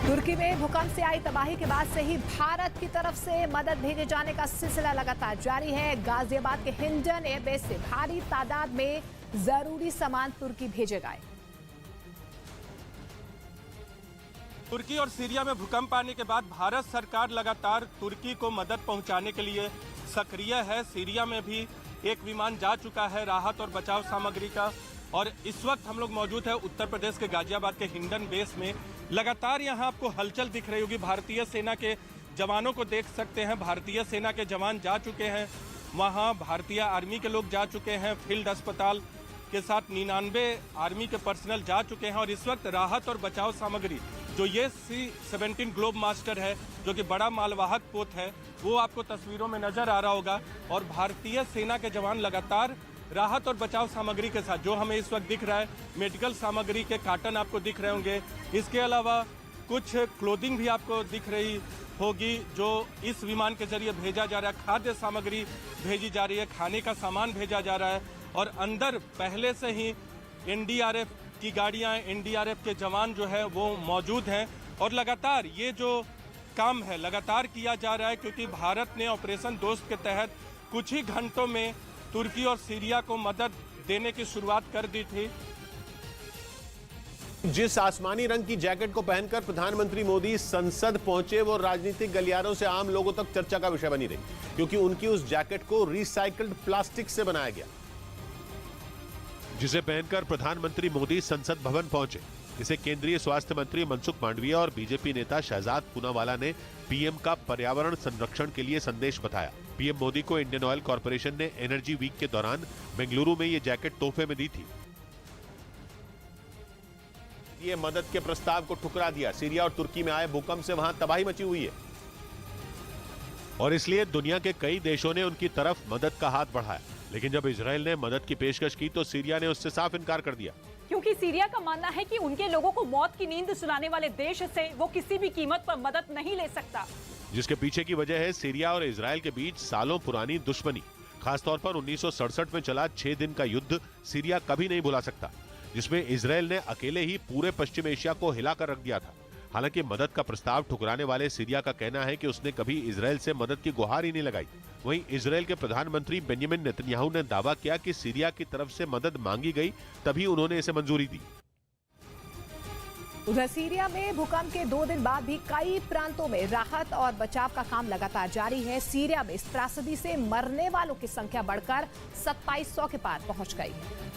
तुर्की में भूकंप से आई तबाही के बाद से ही भारत की तरफ से मदद भेजे जाने का सिलसिला लगातार जारी है। गाजियाबाद के हिंडन एयरबेस से भारी तादाद में जरूरी सामान तुर्की भेजे गए। तुर्की और सीरिया में भूकंप आने के बाद भारत सरकार लगातार तुर्की को मदद पहुंचाने के लिए सक्रिय है। सीरिया में भी एक विमान जा चुका है राहत और बचाव सामग्री का, और इस वक्त हम लोग मौजूद है उत्तर प्रदेश के गाजियाबाद के हिंडन बेस में। लगातार यहाँ आपको हलचल दिख रही होगी। भारतीय सेना के जवानों को देख सकते हैं। भारतीय सेना के जवान जा चुके हैं वहाँ, भारतीय आर्मी के लोग जा चुके हैं। फील्ड अस्पताल के साथ 99 आर्मी के पर्सनल जा चुके हैं, और इस वक्त राहत और बचाव सामग्री जो ये C-17 ग्लोब मास्टर है, जो कि बड़ा मालवाहक पोत है, वो आपको तस्वीरों में नजर आ रहा होगा। और भारतीय सेना के जवान लगातार राहत और बचाव सामग्री के साथ, जो हमें इस वक्त दिख रहा है, मेडिकल सामग्री के कार्टन आपको दिख रहे होंगे। इसके अलावा कुछ क्लोथिंग भी आपको दिख रही होगी जो इस विमान के जरिए भेजा जा रहा है। खाद्य सामग्री भेजी जा रही है, खाने का सामान भेजा जा रहा है, और अंदर पहले से ही NDRF की गाड़ियाँ, NDRF के जवान जो है वो मौजूद हैं। और लगातार ये जो काम है लगातार किया जा रहा है, क्योंकि भारत ने ऑपरेशन दोस्त के तहत कुछ ही घंटों में तुर्की और सीरिया को मदद देने की शुरुआत कर दी थी। जिस आसमानी रंग की जैकेट को पहनकर प्रधानमंत्री मोदी संसद पहुंचे, वो राजनीतिक गलियारों से आम लोगों तक चर्चा का विषय बनी रही, क्योंकि उनकी उस जैकेट को रिसाइकल्ड प्लास्टिक से बनाया गया। जिसे पहनकर प्रधानमंत्री मोदी संसद भवन पहुंचे, इसे केंद्रीय स्वास्थ्य मंत्री मनसुख मांडविया और बीजेपी नेता शहजाद पूनावाला ने पीएम का पर्यावरण संरक्षण के लिए संदेश बताया। पीएम मोदी को इंडियन ऑयल कॉर्पोरेशन ने एनर्जी वीक के दौरान बेंगलुरु में ये जैकेट तोहफे में दी थी। ये मदद के प्रस्ताव को ठुकरा दिया। सीरिया और तुर्की में आए भूकंप से वहां तबाही मची हुई है, और इसलिए दुनिया के कई देशों ने उनकी तरफ मदद का हाथ बढ़ाया। लेकिन जब इजराइल ने मदद की पेशकश की तो सीरिया ने उससे साफ इनकार कर दिया, क्योंकि सीरिया का मानना है कि उनके लोगों को मौत की नींद सुलाने वाले देश से वो किसी भी कीमत पर मदद नहीं ले सकता। जिसके पीछे की वजह है सीरिया और इजराइल के बीच सालों पुरानी दुश्मनी। खासतौर पर 1967 में चला 6 दिन का युद्ध सीरिया कभी नहीं भुला सकता, जिसमें इजराइल ने अकेले ही पूरे पश्चिम एशिया को हिलाकर रख दिया था। हालांकि मदद का प्रस्ताव ठुकराने वाले सीरिया का कहना है कि उसने कभी इजराइल से मदद की गुहार ही नहीं लगाई। वहीं इजराइल के प्रधानमंत्री बेंजामिन नेतन्याहू ने दावा किया कि सीरिया की तरफ से मदद मांगी गई, तभी उन्होंने इसे मंजूरी दी। उधर सीरिया में भूकंप के 2 दिन बाद भी कई प्रांतों में राहत और बचाव का काम लगातार जारी है। सीरिया में इस त्रासदी से मरने वालों की संख्या बढ़कर 2700 के पार पहुंच गई है,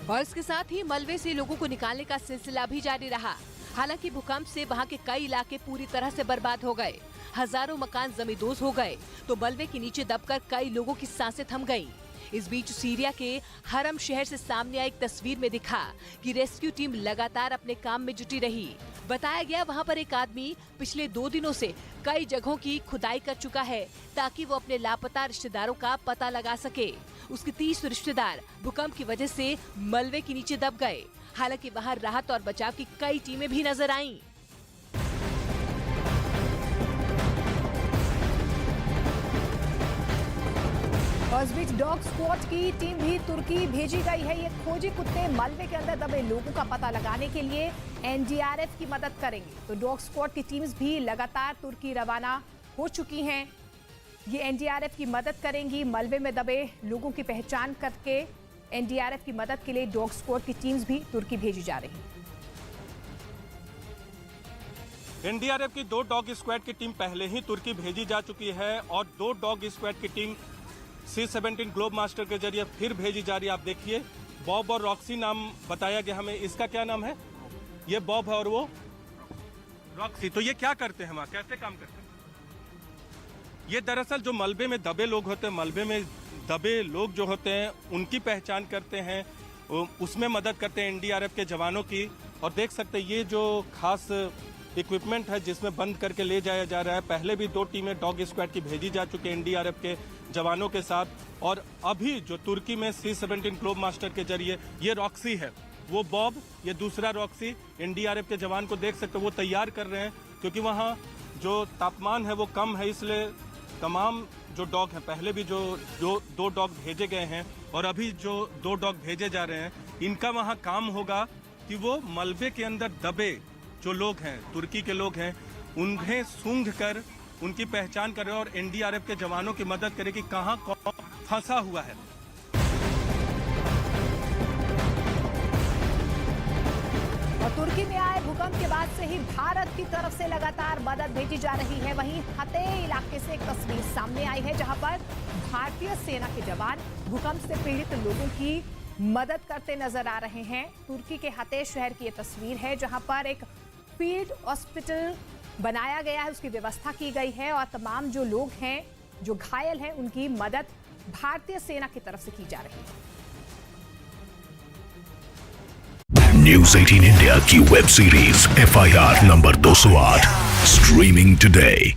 और इसके साथ ही मलबे से लोगों को निकालने का सिलसिला भी जारी रहा। हालांकि भूकंप से वहां के कई इलाके पूरी तरह से बर्बाद हो गए। हजारों मकान जमींदोज हो गए, तो मलबे के नीचे दबकर कई लोगों की सांसें थम गईं। इस बीच सीरिया के हरम शहर से सामने आई एक तस्वीर में दिखा कि रेस्क्यू टीम लगातार अपने काम में जुटी रही। बताया गया वहां पर एक आदमी पिछले 2 दिनों से कई जगहों की खुदाई कर चुका है, ताकि वो अपने लापता रिश्तेदारों का पता लगा सके। उसके 30 रिश्तेदार भूकंप की वजह से मलबे के नीचे दब गए। हालांकि वहां राहत और बचाव की कई टीमें भी नजर आईं। और इस बीच डॉग स्क्वाड की टीम भी तुर्की भेजी गई है। ये खोजी कुत्ते मलबे के अंदर दबे लोगों का पता लगाने के लिए NDRF की मदद करेंगे। तो डॉग स्क्वाड की टीम्स भी लगातार तुर्की रवाना हो चुकी हैं। ये NDRF की मदद करेंगी। मलबे में दबे लोगों की पहचान करके NDRF की मदद के लिए डॉग स्क्वाड की टीम्स भी तुर्की भेजी जा रही हैं। NDRF की 2 डॉग स्क्वाड की टीम पहले ही तुर्की भेजी जा चुकी है, और 2 डॉग स्क्वाड की टीम C-17 ग्लोब मास्टर के जरिए फिर भेजी जा रही है। आप देखिए, बॉब और रॉक्सी नाम बताया गया हमें। इसका क्या नाम है? ये बॉब है और वो रॉक्सी। तो ये क्या करते हैं वहाँ, कैसे काम करते हैं? ये दरअसल जो मलबे में दबे लोग होते हैं, मलबे में दबे लोग जो होते हैं उनकी पहचान करते हैं, उसमें मदद करते हैं NDRF के जवानों की। और देख सकते हैं ये जो खास इक्विपमेंट है जिसमें बंद करके ले जाया जा रहा है। पहले भी 2 टीमें डॉग स्क्वाड की भेजी जा चुकी है NDRF के जवानों के साथ, और अभी जो तुर्की में C-17 ग्लोब मास्टर के जरिए, ये रॉक्सी है, वो बॉब, ये दूसरा रॉक्सी। NDRF के जवान को देख सकते हैं वो तैयार कर रहे हैं, क्योंकि वहाँ जो तापमान है वो कम है, इसलिए तमाम जो डॉग हैं, पहले भी जो 2 डॉग भेजे गए हैं और अभी जो 2 डॉग भेजे जा रहे हैं, इनका वहाँ काम होगा कि वो मलबे के अंदर दबे जो लोग हैं, तुर्की के लोग हैं, उन्हें सूंघ कर उनकी पहचान करें और एनडीआरएफ के जवानों की मदद करें कि कहां कौन फंसा हुआ है। और तुर्की में आए भूकंप के बाद से ही भारत की तरफ से लगातार मदद भेजी जा रही है। वहीं हते इलाके से एक तस्वीर सामने आई है जहां पर भारतीय सेना के जवान भूकंप से पीड़ित लोगों की मदद करते नजर आ रहे हैं। तुर्की के हते शहर की ये तस्वीर है जहां पर एक फील्ड हॉस्पिटल बनाया गया है, उसकी व्यवस्था की गई है और तमाम जो लोग हैं, जो घायल हैं, उनकी मदद भारतीय सेना की तरफ से की जा रही है। News 18 India की web series FIR number 208 streaming today.